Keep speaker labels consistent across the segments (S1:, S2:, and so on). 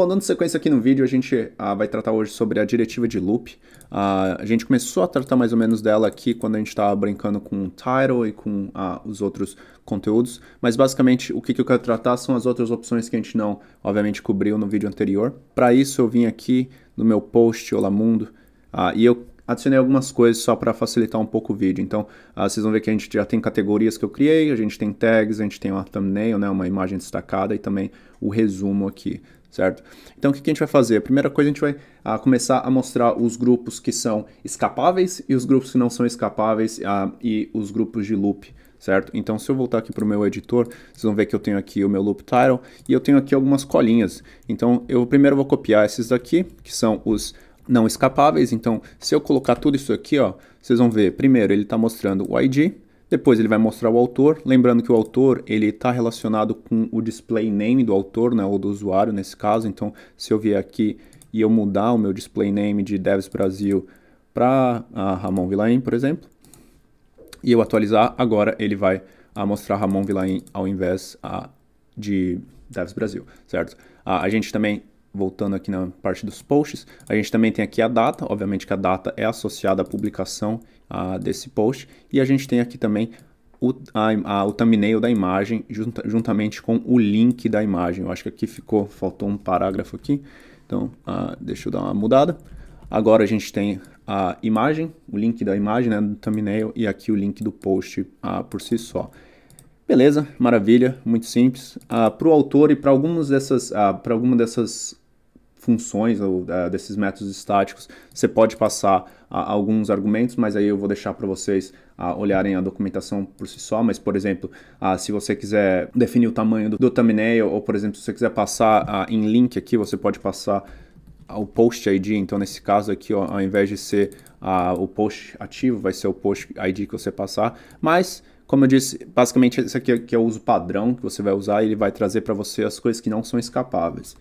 S1: Bom, dando sequência aqui no vídeo, a gente vai tratar hoje sobre a diretiva de loop. A gente começou a tratar mais ou menos dela aqui quando a gente estava brincando com o title e com os outros conteúdos, mas basicamente o que eu quero tratar são as outras opções que a gente não, obviamente, cobriu no vídeo anterior. Para isso eu vim aqui no meu post Olá Mundo e eu adicionei algumas coisas só para facilitar um pouco o vídeo. Então, vocês vão ver que a gente já tem categorias que eu criei, a gente tem tags, a gente tem uma thumbnail, né, uma imagem destacada e também o resumo aqui, certo? Então, o que a gente vai fazer? A primeira coisa, a gente vai começar a mostrar os grupos que são escapáveis e os grupos que não são escapáveis e os grupos de loop, certo? Então, se eu voltar aqui para o meu editor, vocês vão ver que eu tenho aqui o meu loop title e eu tenho aqui algumas colinhas. Então, eu primeiro vou copiar esses daqui, que são os não escapáveis. Então, se eu colocar tudo isso aqui, ó, vocês vão ver, primeiro ele está mostrando o ID, depois ele vai mostrar o autor, lembrando que o autor ele está relacionado com o display name do autor, né, ou do usuário nesse caso. Então, se eu vier aqui e eu mudar o meu display name de Devs Brasil para Ramon Villain, por exemplo, e eu atualizar, agora ele vai mostrar Ramon Villain ao invés de Devs Brasil, certo? A gente também, voltando aqui na parte dos posts, a gente também tem aqui a data, obviamente que a data é associada à publicação desse post, e a gente tem aqui também o thumbnail da imagem juntamente com o link da imagem. Eu acho que aqui faltou um parágrafo aqui, então deixa eu dar uma mudada. Agora a gente tem a imagem, o link da imagem, né, do thumbnail, e aqui o link do post por si só. Beleza, maravilha, muito simples. Para o autor e para alguma dessas funções ou desses métodos estáticos, você pode passar alguns argumentos, mas aí eu vou deixar para vocês olharem a documentação por si só. Mas, por exemplo, se você quiser definir o tamanho do thumbnail, ou, por exemplo, se você quiser passar em link aqui, você pode passar o post ID. Então, nesse caso aqui, ó, ao invés de ser o post ativo, vai ser o post ID que você passar. Mas, como eu disse, basicamente esse aqui é o uso padrão que você vai usar e ele vai trazer para você as coisas que não são escapáveis.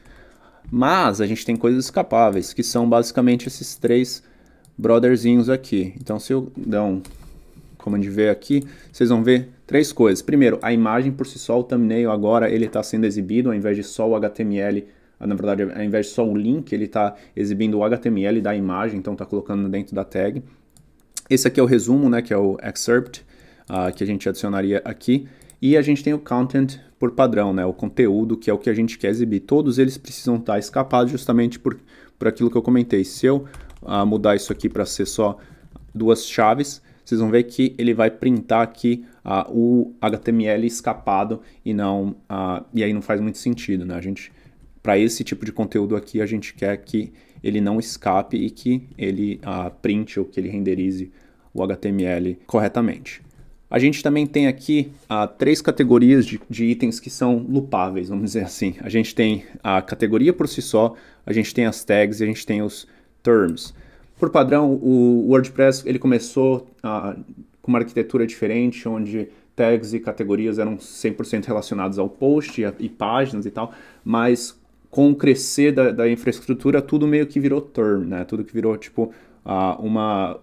S1: Mas a gente tem coisas escapáveis, que são basicamente esses três brotherzinhos aqui. Então, se eu der um command V aqui, vocês vão ver três coisas. Primeiro, a imagem por si só, o thumbnail agora ele está sendo exibido ao invés de só o HTML. Na verdade, ao invés de só o link, ele está exibindo o HTML da imagem, então está colocando dentro da tag. Esse aqui é o resumo, né, que é o excerpt, que a gente adicionaria aqui. E a gente tem o content por padrão, né, o conteúdo, que é o que a gente quer exibir. Todos eles precisam estar escapados justamente por aquilo que eu comentei. Se eu mudar isso aqui para ser só duas chaves, vocês vão ver que ele vai printar aqui o HTML escapado e aí não faz muito sentido, né? Para esse tipo de conteúdo aqui, a gente quer que ele não escape e que ele printe ou que ele renderize o HTML corretamente. A gente também tem aqui três categorias de itens que são loopáveis, vamos dizer assim. A gente tem a categoria por si só, a gente tem as tags e a gente tem os terms. Por padrão, o WordPress ele começou com uma arquitetura diferente, onde tags e categorias eram 100% relacionados ao post e páginas e tal, mas com o crescer da infraestrutura, tudo meio que virou term, né? Tudo que virou tipo uma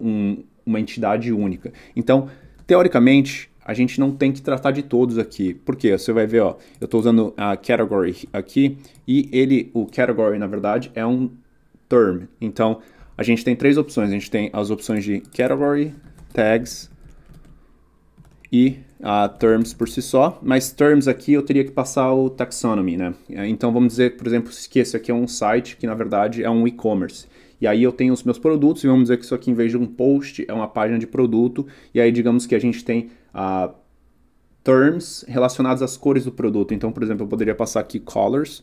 S1: entidade única. Então, teoricamente, a gente não tem que tratar de todos aqui. Por quê? Você vai ver, ó, eu estou usando a category aqui e o category, na verdade, é um term. Então, a gente tem três opções. A gente tem as opções de category, tags e terms por si só. Mas terms aqui eu teria que passar o taxonomy, né? Então, vamos dizer, por exemplo, que esse aqui é um site que, na verdade, é um e-commerce. E aí eu tenho os meus produtos e vamos dizer que isso aqui, em vez de um post, é uma página de produto. E aí digamos que a gente tem terms relacionados às cores do produto. Então, por exemplo, eu poderia passar aqui colors.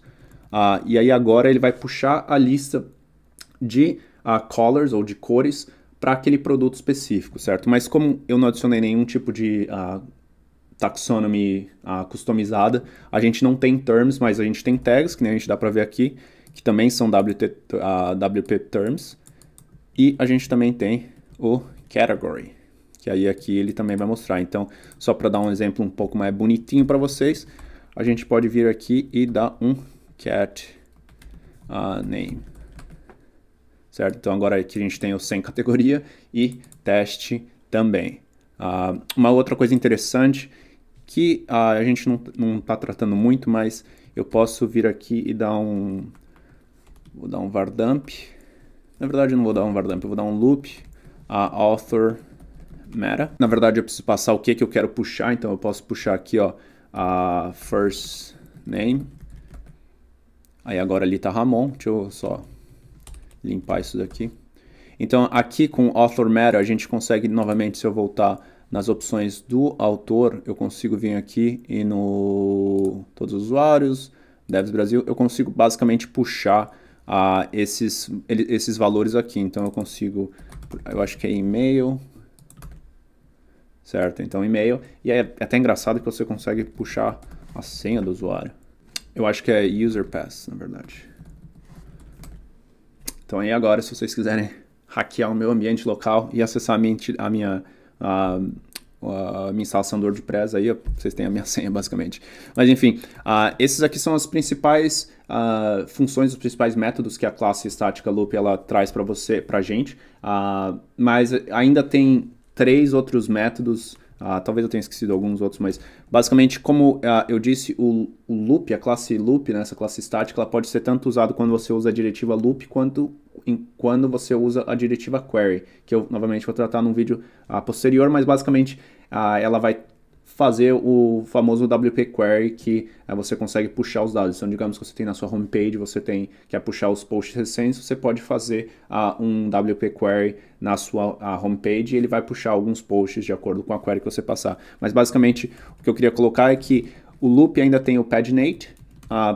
S1: E aí agora ele vai puxar a lista de colors ou de cores para aquele produto específico, certo? Mas como eu não adicionei nenhum tipo de taxonomy customizada, a gente não tem terms, mas a gente tem tags, que nem a gente dá para ver aqui, que também são WP Terms, e a gente também tem o Category, que aí aqui ele também vai mostrar. Então, só para dar um exemplo um pouco mais bonitinho para vocês, a gente pode vir aqui e dar um cat name, certo? Então agora aqui a gente tem o sem categoria e teste também. Uma outra coisa interessante que a gente não está tratando muito, mas eu posso vir aqui e dar um Vou dar um var dump. Na verdade eu não vou dar um var dump, eu vou dar um loop author meta. Na verdade eu preciso passar o que eu quero puxar, então eu posso puxar aqui, ó, a first name. Aí agora ali tá Ramon, deixa eu só limpar isso daqui. Então aqui com author meta a gente consegue novamente, se eu voltar nas opções do autor, eu consigo vir aqui e no todos os usuários, Devs Brasil, eu consigo basicamente puxar esses valores aqui. Então eu consigo, eu acho que é e-mail, certo? Então e-mail, e é até engraçado que você consegue puxar a senha do usuário. Eu acho que é user pass, na verdade. Então aí agora, se vocês quiserem hackear o meu ambiente local e acessar a minha instalação do WordPress, aí vocês têm a minha senha basicamente. Mas enfim, esses aqui são as principais funções, os principais métodos que a classe estática loop ela traz para você, para a gente. Mas ainda tem 3 outros métodos. Talvez eu tenha esquecido alguns outros, mas basicamente, como eu disse, o loop, a classe loop, né, essa classe estática, ela pode ser tanto usada quando você usa a diretiva loop, quanto quando você usa a diretiva query, que eu novamente vou tratar num vídeo posterior, mas basicamente ela vai fazer o famoso WP Query, que você consegue puxar os dados. Então, digamos que você tem na sua homepage, você quer puxar os posts recentes, você pode fazer um WP Query na sua homepage e ele vai puxar alguns posts de acordo com a query que você passar. Mas, basicamente, o que eu queria colocar é que o loop ainda tem o paginate,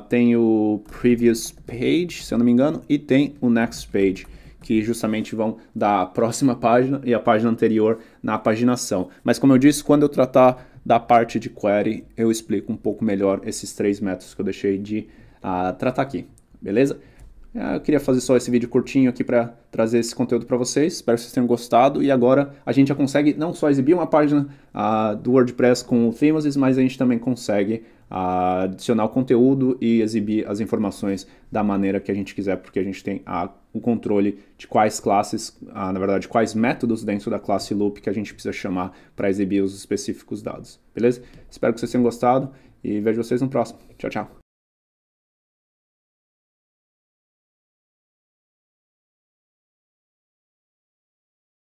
S1: tem o previous page, se eu não me engano, e tem o next page, que justamente vão da próxima página e a página anterior na paginação. Mas como eu disse, quando eu tratar da parte de query, eu explico um pouco melhor esses 3 métodos que eu deixei de tratar aqui, beleza? Eu queria fazer só esse vídeo curtinho aqui para trazer esse conteúdo para vocês, espero que vocês tenham gostado, e agora a gente já consegue não só exibir uma página do WordPress com o Themes, mas a gente também consegue adicionar o conteúdo e exibir as informações da maneira que a gente quiser, porque a gente tem o controle de quais classes, na verdade, quais métodos dentro da classe loop que a gente precisa chamar para exibir os específicos dados, beleza? Espero que vocês tenham gostado e vejo vocês no próximo. Tchau, tchau!